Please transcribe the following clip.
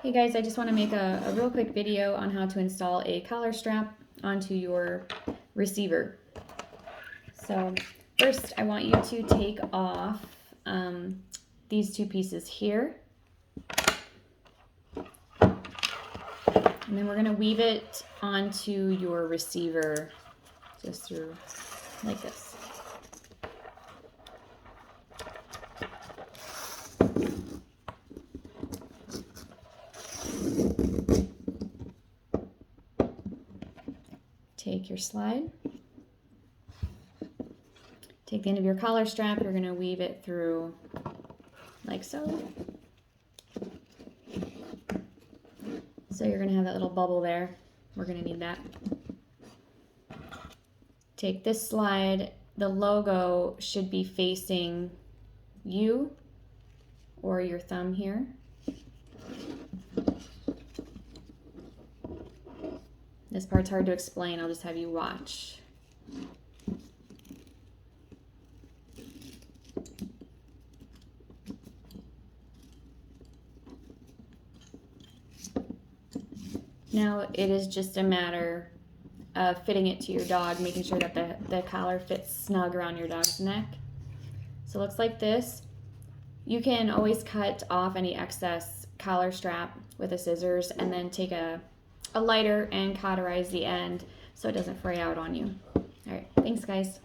Hey guys, I just want to make a real quick video on how to install a collar strap onto your receiver. So first I want you to take off these two pieces here. And then we're going to weave it onto your receiver just through like this. Take your slide, take the end of your collar strap, you're going to weave it through like so. So you're going to have that little bubble there. We're going to need that. Take this slide, the logo should be facing you or your thumb here. This part's hard to explain, I'll just have you watch. Now it is just a matter of fitting it to your dog, making sure that the collar fits snug around your dog's neck. So it looks like this. You can always cut off any excess collar strap with a scissors and then take a lighter and cauterize the end so it doesn't fray out on you. All right, thanks guys.